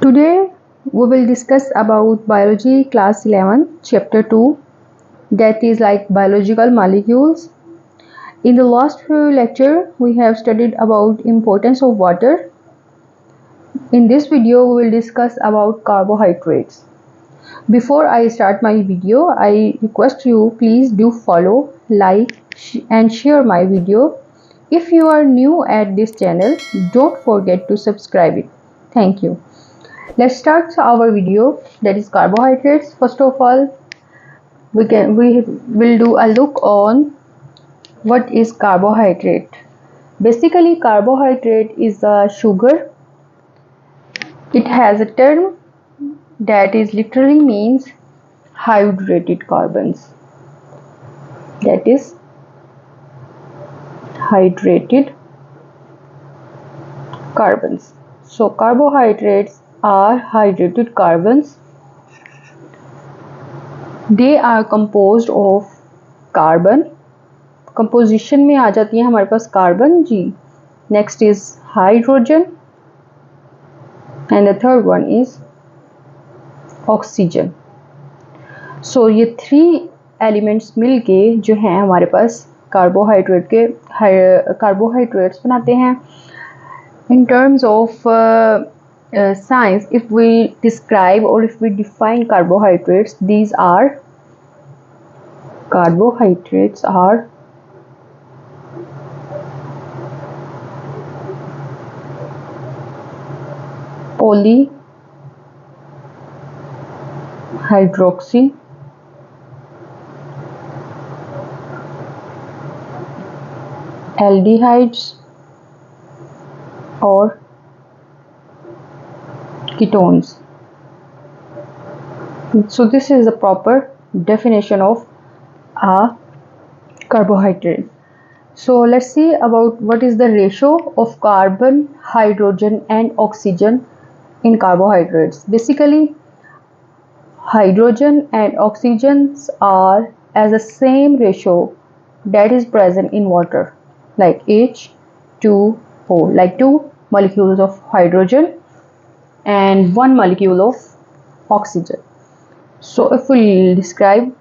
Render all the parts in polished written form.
Today we will discuss about biology class 11 chapter 2, that is like biological molecules. In the last few lecture we have studied about importance of water. In this video we will discuss about carbohydrates. Before I start my video, I request you please do follow, like and share my video. If you are new at this channel, don't forget to subscribe it. Thank you. Let's start our video, that is carbohydrates. First of all, we will do a look on what is carbohydrate. Basically, carbohydrate is a sugar. It has a term that is literally means hydrated carbons. That is hydrated carbons. So carbohydrates are hydrated carbons. They are composed of carbon. Composition में आ जाती है हमारे पास carbon जी, next is hydrogen and the third one is oxygen. So ये three elements मिलके जो हैं हमारे पास कार्बोहाइड्रेट्स बनाते हैं. In terms of science, if we describe or if we define carbohydrates, these are polyhydroxy aldehydes or ketones. So this is the proper definition of a carbohydrate. So let's see about what is the ratio of carbon, hydrogen and oxygen in carbohydrates. Basically, hydrogen and oxygens are as the same ratio that is present in water, like H2O, like 2 molecules of hydrogen and 1 molecule of oxygen. So if we describe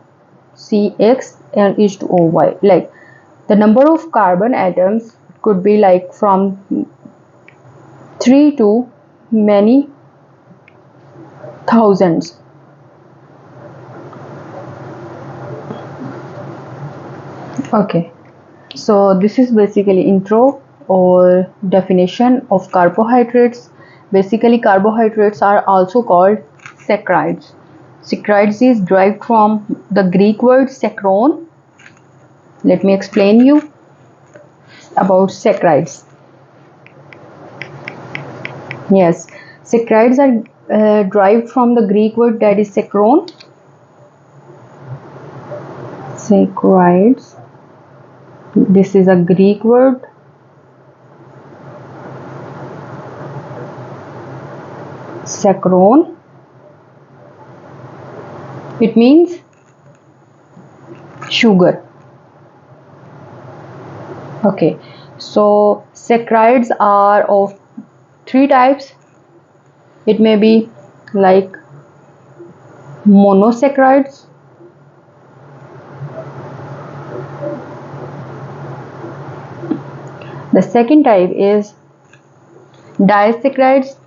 CX and H2OY, like the number of carbon atoms could be like from 3 to many thousands. Okay, so this is basically intro or definition of carbohydrates. Basically, carbohydrates are also called saccharides. Saccharides is derived from the Greek word saccharon. Let me explain you about saccharides. Yes, saccharides are derived from the Greek word that is saccharon. Saccharides. This is a Greek word. Saccharon. It means sugar. Okay, so saccharides are of 3 types. It may be like monosaccharides, the second type is disaccharides,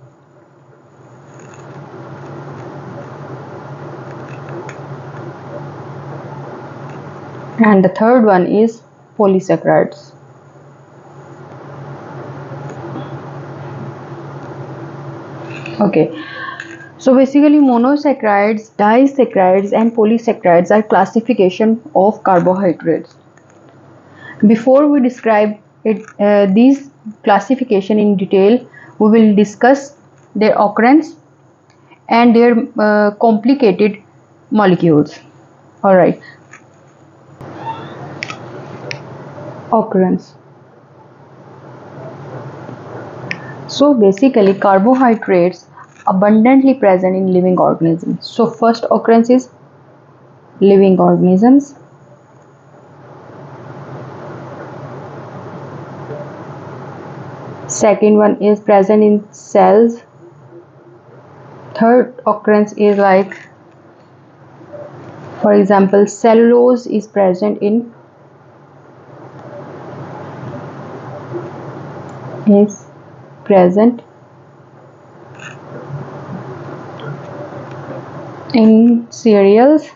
and the third one is polysaccharides. Okay, so basically monosaccharides, disaccharides and polysaccharides are classification of carbohydrates. Before we describe these classification in detail, we will discuss their occurrence and their complicated molecules. All right. Occurrence. So basically carbohydrates abundantly present in living organisms. So first occurrence is living organisms. Second one is present in cells. third occurrence is like, for example, cellulose is present in cereals,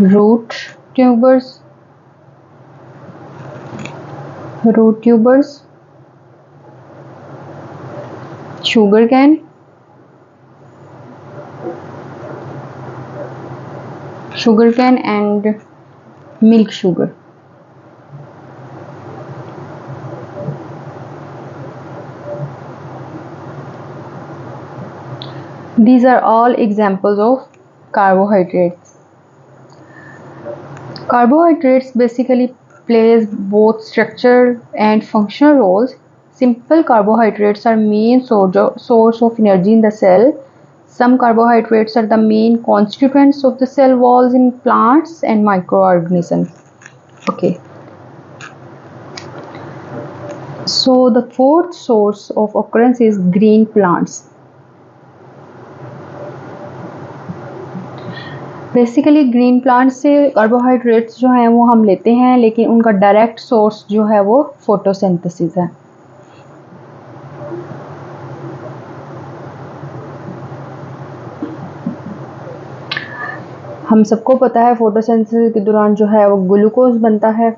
root tubers, sugarcane and milk sugar. These are all examples of carbohydrates. Carbohydrates basically plays both structural and functional roles. Simple carbohydrates are main source of energy in the cell. Some carbohydrates are the main constituents of the cell walls in plants and microorganisms. Okay. So the fourth source of occurrence is green plants. Basically green plant से carbohydrates जो हैं वो हम लेते हैं, लेकिन उनका direct source जो है वो फोटोसिंथेसिस है। हम सबको पता है फोटोसिंथेसिस के दौरान जो है वो ग्लूकोज बनता है,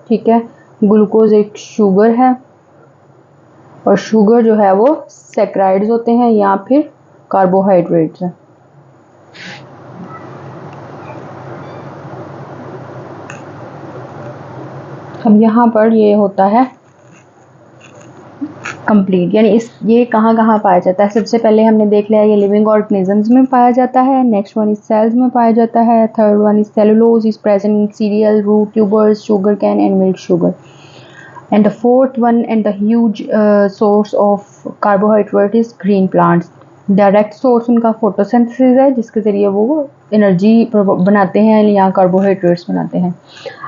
ठीक है। ग्लूकोज एक शुगर है और शुगर जो है वो सैकराइड्स होते हैं या फिर कार्बोहाइड्रेट्स हैं। अब यहाँ पर ये होता है कंप्लीट, यानी ये कहाँ कहाँ पाया जाता है। सबसे पहले हमने देख लिया ये लिविंग ऑर्गेनिजम्स में पाया जाता है, नेक्स्ट वन इज सेल्स में पाया जाता है, third one is cellulose is present in cereal, root tubers, sugar cane and milk sugar, and the fourth one and the huge source of carbohydrate is green plants. Direct source उनका photosynthesis है, जिसके ज़रिए वो energy बनाते हैं या carbohydrates बनाते हैं।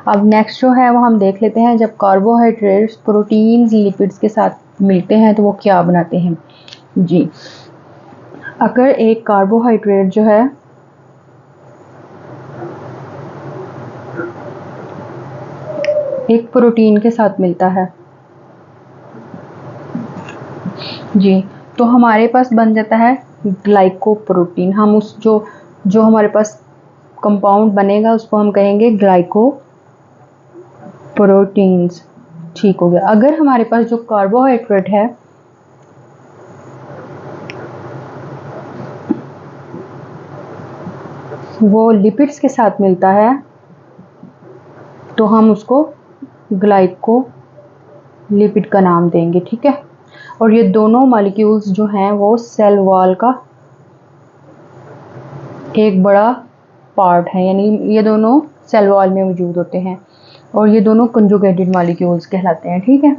अब नेक्स्ट जो है वो हम देख लेते हैं, जब कार्बोहाइड्रेट्स प्रोटीन्स लिपिड्स के साथ मिलते हैं तो वो क्या बनाते हैं। जी, अगर एक कार्बोहाइड्रेट जो है एक प्रोटीन के साथ मिलता है जी, तो हमारे पास बन जाता है ग्लाइकोप्रोटीन। हम उस जो हमारे पास कंपाउंड बनेगा उसको हम कहेंगे ग्लाइकोप्रोटीन्स। ठीक हो गया। अगर हमारे पास जो कार्बोहाइड्रेट है वो लिपिड्स के साथ मिलता है तो हम उसको ग्लाइकोलिपिड का नाम देंगे, ठीक है। और ये दोनों मॉलिक्यूल्स जो हैं वो सेल वॉल का एक बड़ा पार्ट है, यानी ये दोनों सेल वॉल में मौजूद होते हैं और ये दोनों कंजुगेटेड मॉलिक्यूल्स कहलाते हैं, ठीक है।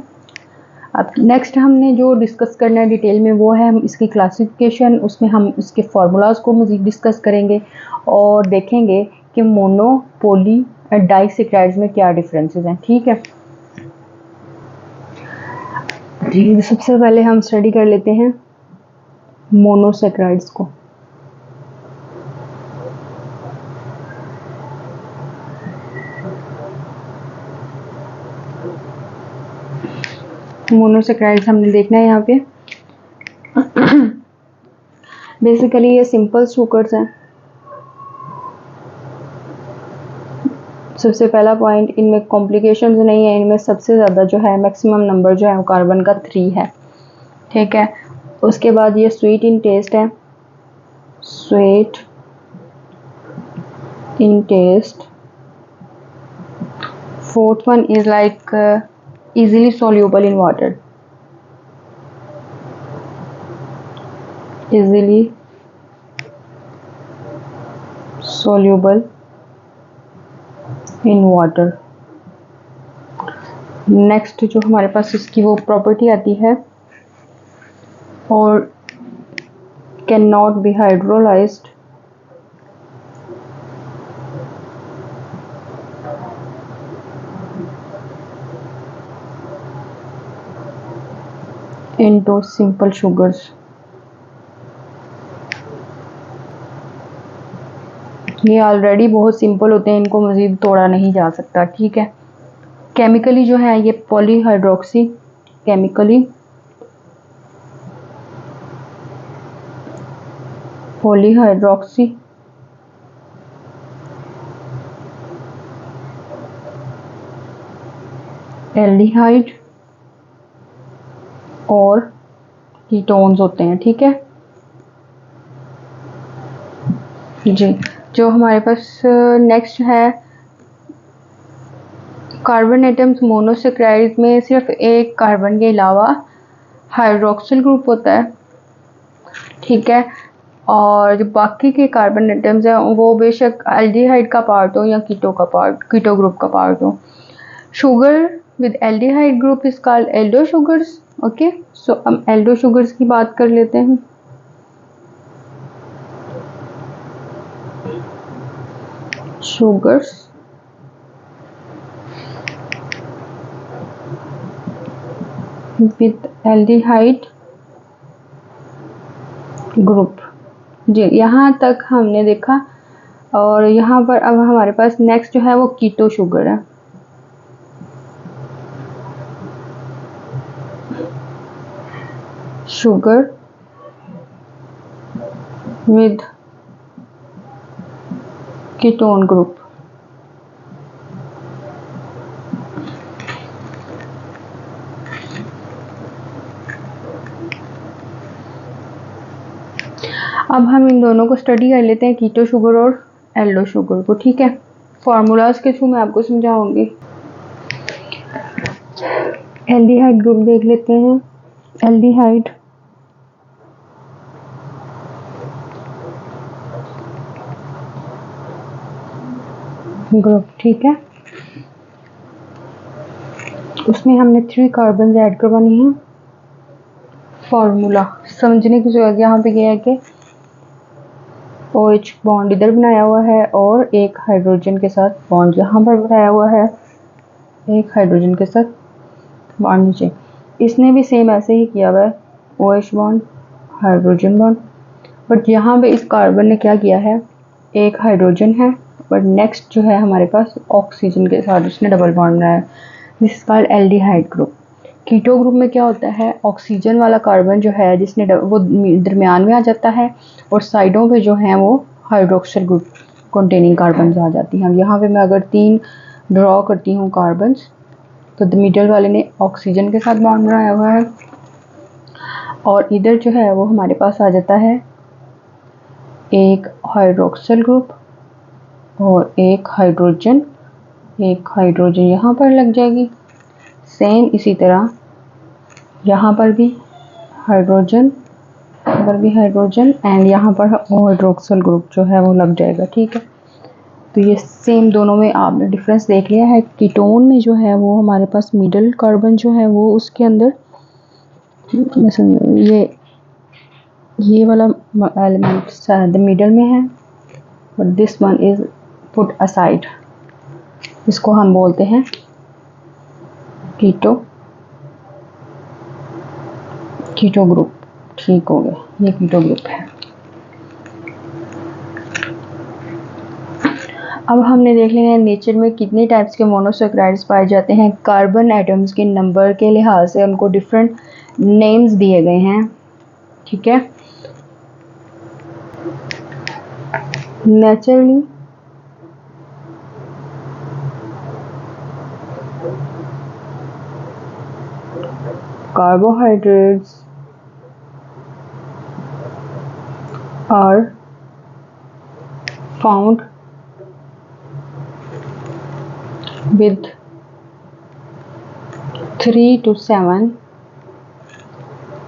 अब नेक्स्ट हमने जो डिस्कस करना है डिटेल में वो है इसकी क्लासिफिकेशन। उसमें हम इसके फार्मूलाज को मज़ीद डिस्कस करेंगे और देखेंगे कि मोनो, पॉली और डाइसैकराइड्स में क्या डिफरेंसेस हैं, ठीक है जी। सबसे पहले हम स्टडी कर लेते हैं मोनोसैकराइड्स को। मोनोसैकराइड्स हमने देखना है यहाँ पे। बेसिकली ये सिंपल शुगर्स हैं। सबसे पहला पॉइंट, इनमें कॉम्प्लिकेशंस नहीं है। इनमें सबसे ज़्यादा जो है मैक्सिमम नंबर जो है वो कार्बन का 3 है, ठीक है। उसके बाद ये स्वीट इन टेस्ट है, sweet in taste. Fourth one is like easily soluble in water, easily soluble in water। Next जो हमारे पास इसकी वो प्रॉपर्टी आती है और cannot be hydrolysed into simple sugars। ये ऑलरेडी बहुत सिंपल होते हैं, इनको मज़ीद तोड़ा नहीं जा सकता, ठीक है। केमिकली जो है ये पॉलीहाइड्रोक्सी, केमिकली पॉलीहाइड्रोक्सी एल्डिहाइड और कीटोन्स होते हैं, ठीक है जी। जो हमारे पास नेक्स्ट है कार्बन एटम्स मोनोसेक्राइड में सिर्फ एक कार्बन के अलावा हाइड्रोक्सिल ग्रुप होता है, ठीक है। और जो बाकी के कार्बन एटम्स हैं वो बेशक एल्डिहाइड का पार्ट हो या कीटो ग्रुप का पार्ट हो। Sugar with aldehyde group is called aldo sugars. Okay, so हम एल्डो शुगर्स की बात कर लेते हैं। शुगर्स विद एल्डिहाइड ग्रुप जी, यहाँ तक हमने देखा। और यहाँ पर अब हमारे पास नेक्स्ट जो है वो कीटो शुगर है। Sugar with ketone group. अब हम इन दोनों को स्टडी कर लेते हैं, कीटो शुगर और एल्डो शुगर को, ठीक है। फार्मूलाज के थ्रू मैं आपको समझाऊंगी। एल्डिहाइड ग्रुप देख लेते हैं, एल्डिहाइड ग्रुप, ठीक है। उसमें हमने 3 कार्बन ऐड करवानी है। फार्मूला समझने की जरूरत यहाँ पे यह है कि OH बॉन्ड इधर बनाया हुआ है और एक हाइड्रोजन के साथ बॉन्ड यहाँ पर बनाया हुआ है, एक हाइड्रोजन के साथ बॉन्ड नीचे। इसने भी सेम ऐसे ही किया हुआ है, OH bond hydrogen bond. But यहाँ पे इस कार्बन ने क्या किया है, एक हाइड्रोजन है बट नेक्स्ट जो है हमारे पास ऑक्सीजन के साथ उसने डबल बॉन्ड बनाया है। This is called aldehyde group. Keto group में क्या होता है, ऑक्सीजन वाला कार्बन जो है जिसने वो दरमियान में आ जाता है और साइडों पे जो है वो हाइड्रोक्सिल ग्रुप कंटेनिंग कार्बन आ जाती हैं। यहाँ पे मैं अगर 3 ड्रॉ करती हूँ कार्बन्स, तो मिडल वाले ने ऑक्सीजन के साथ बॉन्ड बनाया हुआ है और इधर जो है वो हमारे पास आ जाता है एक हाइड्रोक्सिल ग्रुप और एक हाइड्रोजन यहाँ पर लग जाएगी। सेम इसी तरह यहाँ पर भी हाइड्रोजन एंड यहाँ पर हाइड्रोक्सिल ग्रुप जो है वो लग जाएगा, ठीक है। तो ये सेम दोनों में आपने डिफरेंस देख लिया है। कीटोन में जो है वो हमारे पास मिडल कार्बन जो है वो उसके अंदर ये वाला एलिमेंट मिडल में है but this one is put aside. इसको हम बोलते हैं कीटो ग्रुप, ठीक हो गया, ये कीटो ग्रुप है। अब हमने देख लिया है नेचर में कितने टाइप्स के मोनोसेक्राइड्स पाए जाते हैं। कार्बन एटम्स के नंबर के लिहाज से उनको डिफरेंट नेम्स दिए गए हैं, ठीक है। Naturally carbohydrates are found with 3 to 7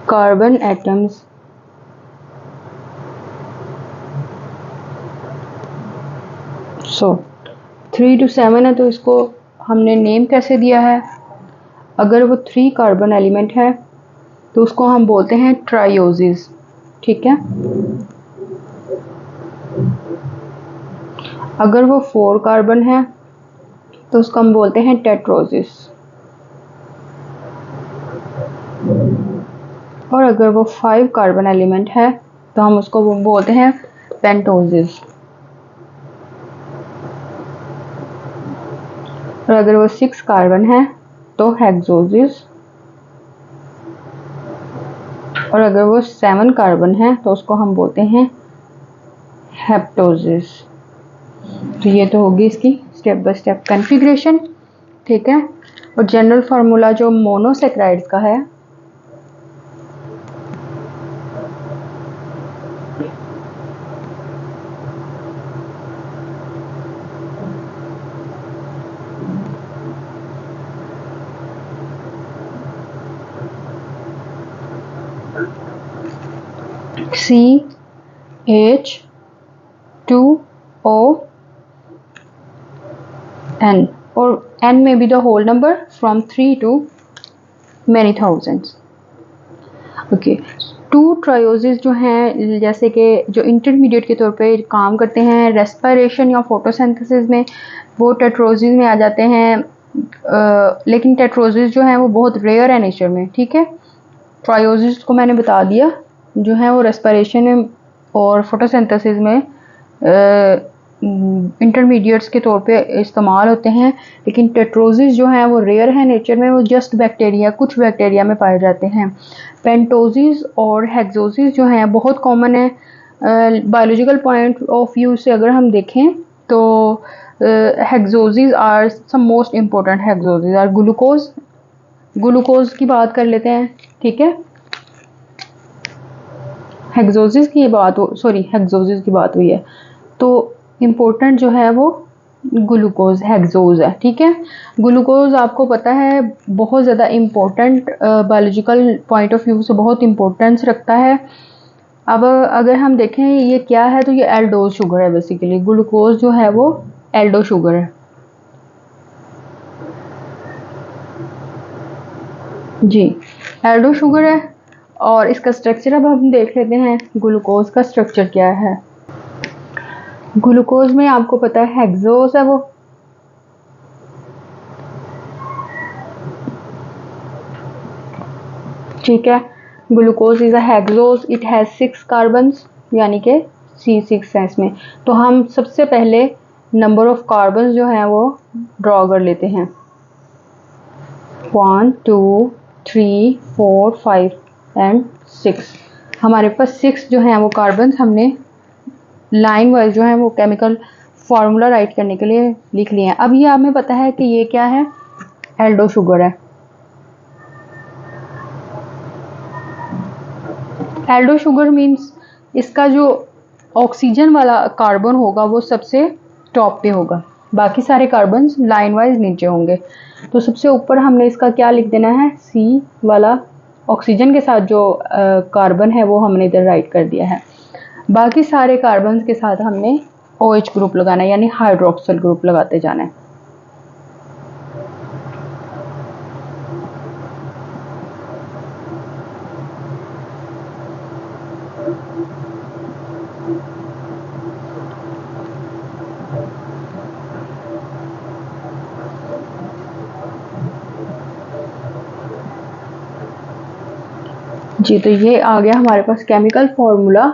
carbon atoms so 3 to 7 है तो इसको हमने नेम कैसे दिया है, अगर वो 3 कार्बन एलिमेंट है तो उसको हम बोलते हैं ट्रायोसिस, ठीक है। अगर वो 4 कार्बन है तो उसको हम बोलते हैं टेट्रोसिस। और अगर वो 5 कार्बन एलिमेंट है तो हम उसको वो बोलते हैं पेंटोजेस। और अगर वो 6 कार्बन है तो हेक्सोजेस। और अगर वो 7 कार्बन है तो उसको हम बोलते हैं हेप्टोजेस। तो ये तो होगी इसकी स्टेप बाय स्टेप कॉन्फ़िगरेशन, ठीक है। और जनरल फार्मूला जो मोनोसेक्राइड्स का है, CH2ON, और N में भी the whole number from 3 to many thousands। Okay, 2 trioses जो हैं, जैसे कि जो इंटरमीडिएट के तौर पे काम करते हैं रेस्पिरेशन या फोटोसिंथेसिस में, वो टेट्रोजेस में आ जाते हैं। लेकिन टेट्रोजेस जो हैं वो बहुत रेयर है नेचर में, ठीक है। ट्रायोजेस को मैंने बता दिया, जो है वो रेस्पिरेशन में और फोटोसिंथेसिस में इंटरमीडिएट्स के तौर पे इस्तेमाल होते हैं। लेकिन टेट्रोजेस जो हैं वो रेयर है नेचर में, वो जस्ट बैक्टीरिया, कुछ बैक्टीरिया में पाए जाते हैं। पेंटोजेस और हेक्सोजेस जो हैं बहुत कॉमन है। बायोलॉजिकल पॉइंट ऑफ व्यू से अगर हम देखें तो hexoses are some most important. Hexoses are glucose की बात कर लेते हैं, ठीक है। हेक्सोजेस की बात हुई है, तो इम्पोर्टेंट जो है वो ग्लूकोज हेक्सोज है, ठीक है। ग्लूकोज आपको पता है बहुत ज़्यादा important, biological point of view से बहुत इम्पोर्टेंस रखता है। अब अगर हम देखें ये क्या है, तो ये एल्डोज शुगर है बेसिकली। ग्लूकोज जो है वो एल्डो शुगर है जी, एल्डो शुगर है। और इसका स्ट्रक्चर अब हम देख लेते हैं, ग्लूकोज का स्ट्रक्चर क्या है। ग्लूकोज में आपको पता है हेक्सोज है वो, ठीक है। Glucose is a hexose, it has 6 carbons, यानी कि C6 है इसमें। तो हम सबसे पहले नंबर ऑफ कार्बन्स जो हैं वो ड्रॉ कर लेते हैं। 1 2 3 4 5 एंड 6। हमारे पास 6 जो हैं वो कार्बन्स हमने लाइन वाइज जो है वो केमिकल फार्मूला राइट करने के लिए लिख लिए हैं। अब ये हमें पता है कि ये क्या है, एल्डो शुगर है। एल्डो शुगर मीन्स इसका जो ऑक्सीजन वाला कार्बन होगा वो सबसे टॉप पे होगा, बाकी सारे कार्बन लाइन वाइज नीचे होंगे। तो सबसे ऊपर हमने इसका क्या लिख देना है, सी वाला ऑक्सीजन के साथ जो कार्बन है वो हमने इधर राइट कर दिया है। बाकी सारे कार्बन के साथ हमने OH ग्रुप लगाना है, यानी हाइड्रोक्सिल ग्रुप लगाते जाना है। जी, तो ये आ गया हमारे पास केमिकल फार्मूला,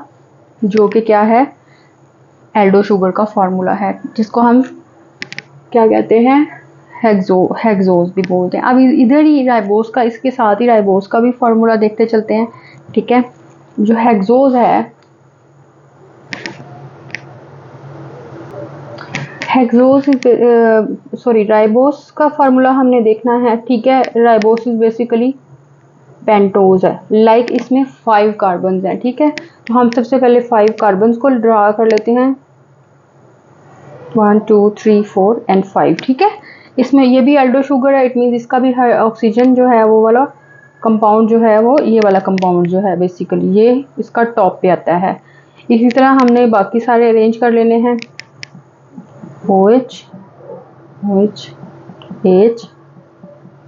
जो कि क्या है, एल्डो शुगर का फार्मूला है, जिसको हम क्या कहते हैं, हेक्सोज भी बोलते हैं। अब इधर ही राइबोस का, इसके साथ ही राइबोस का भी फार्मूला देखते चलते हैं, ठीक है। जो हेक्सोज है, राइबोस का फार्मूला हमने देखना है, ठीक है। राइबोस इज बेसिकली पेंटोज है, लाइक इसमें 5 कार्बन हैं, ठीक है। तो हम सबसे पहले 5 कार्बन को ड्रा कर लेते हैं, 1 2 3 4 एंड 5, ठीक है। इसमें ये भी एल्डो शुगर है, इट मीन्स इसका भी ऑक्सीजन जो है वो वाला कंपाउंड जो है वो ये वाला कंपाउंड जो है बेसिकली ये इसका टॉप पे आता है। इसी तरह हमने बाकी सारे अरेंज कर लेने हैं, OH OH H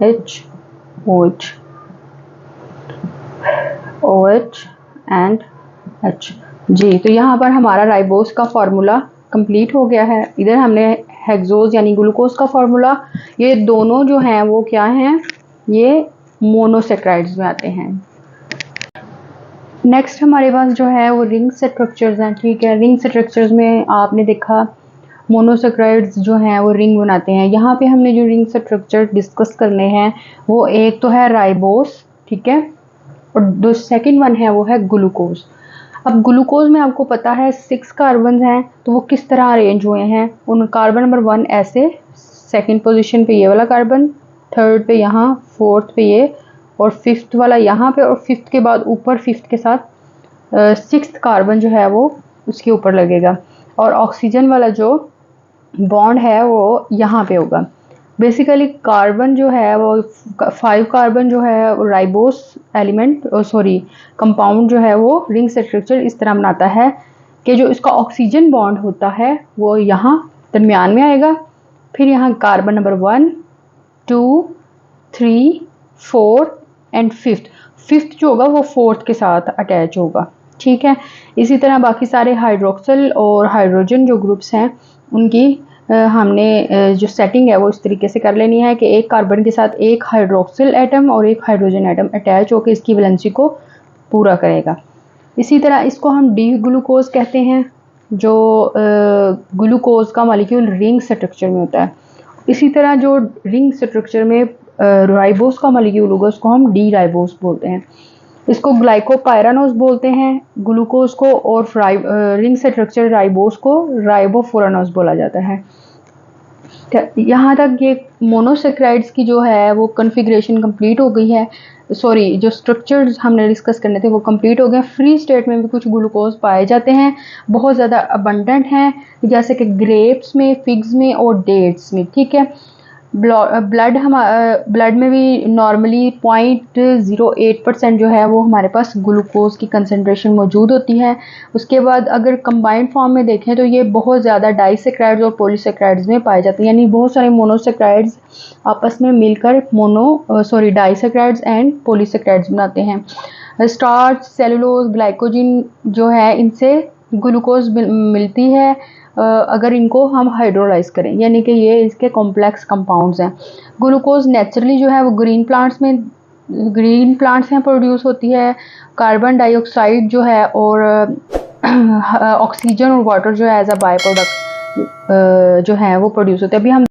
H OH OH and H। जी, तो यहाँ पर हमारा राइबोस का फार्मूला कंप्लीट हो गया है। इधर हमने हेक्सोज यानी ग्लूकोज का फार्मूला, ये दोनों जो हैं वो क्या हैं, ये मोनोसेक्राइड्स में आते हैं। नेक्स्ट हमारे पास जो है वो रिंग स्ट्रक्चर्स हैं, ठीक है। रिंग स्ट्रक्चर्स में आपने देखा मोनोसेक्राइड्स जो हैं वो रिंग बनाते हैं। यहाँ पे हमने जो रिंग स्ट्रक्चर डिस्कस करने हैं वो एक तो है राइबोस, ठीक है, और जो सेकंड वन है वो है ग्लूकोज। अब ग्लूकोज में आपको पता है 6 कार्बन हैं, तो वो किस तरह अरेंज हुए हैं। उन कार्बन नंबर 1 ऐसे, सेकंड पोजीशन पे ये वाला कार्बन, थर्ड पे यहाँ, फोर्थ पे ये, और फिफ्थ वाला यहाँ पे, और फिफ्थ के बाद ऊपर फिफ्थ के साथ 6th कार्बन जो है वो उसके ऊपर लगेगा, और ऑक्सीजन वाला जो बॉन्ड है वो यहाँ पे होगा। बेसिकली कार्बन जो है वो 5 कार्बन जो है राइबोस एलिमेंट कंपाउंड जो है वो रिंग स्ट्रक्चर इस तरह बनाता है कि जो इसका ऑक्सीजन बॉन्ड होता है वो यहाँ दरमियान में आएगा, फिर यहाँ कार्बन नंबर 1, 2, 3, 4 एंड फिफ्थ जो होगा वो फोर्थ के साथ अटैच होगा, ठीक है। इसी तरह बाकी सारे हाइड्रोक्सिल और हाइड्रोजन जो ग्रुप्स हैं उनकी हमने जो सेटिंग है वो इस तरीके से कर लेनी है कि एक कार्बन के साथ एक हाइड्रोक्सिल एटम और एक हाइड्रोजन एटम अटैच होकर इसकी वैलेंसी को पूरा करेगा। इसी तरह इसको हम डी ग्लूकोज कहते हैं, जो ग्लूकोज का मॉलिक्यूल रिंग स्ट्रक्चर में होता है। इसी तरह जो रिंग स्ट्रक्चर में राइबोस का मॉलिक्यूल होगा उसको हम डी राइबोस बोलते हैं। इसको ग्लाइकोपायरानोज बोलते हैं ग्लूकोज को, और रिंग स्ट्रक्चर राइबोस को राइबोफुरानोज बोला जाता है। यहाँ तक ये मोनोसेक्राइड्स की जो है वो कॉन्फ़िगरेशन कंप्लीट हो गई है। सॉरी, जो स्ट्रक्चर्स हमने डिस्कस करने थे वो कंप्लीट हो गए। फ्री स्टेट में भी कुछ ग्लूकोज पाए जाते हैं, बहुत ज़्यादा अबंडेंट हैं, जैसे कि ग्रेप्स में, फिग्स में और डेट्स में, ठीक है। ब्लड में भी नॉर्मली 0.08% जो है वो हमारे पास ग्लूकोज की कंसनट्रेशन मौजूद होती है। उसके बाद अगर कंबाइंड फॉर्म में देखें तो ये बहुत ज़्यादा डाइसेक्राइड्स और पॉलीसेक्राइड्स में पाए जाते हैं, यानी बहुत सारे मोनोसेक्राइड्स आपस में मिलकर डाइसेक्राइड्स एंड पॉलीसेक्राइड्स बनाते हैं। स्टार्च, सेलुलोज, ग्लाइकोजन जो है इनसे ग्लूकोज मिलती है अगर इनको हम हाइड्रोलाइज करें, यानी कि ये इसके कॉम्प्लेक्स कंपाउंड्स हैं। ग्लूकोज नेचुरली जो है वो ग्रीन प्लांट्स में प्रोड्यूस होती है। कार्बन डाइऑक्साइड जो है और ऑक्सीजन और वाटर जो है एज अ बाय प्रोडक्ट जो है वो प्रोड्यूस होते हैं। अभी हम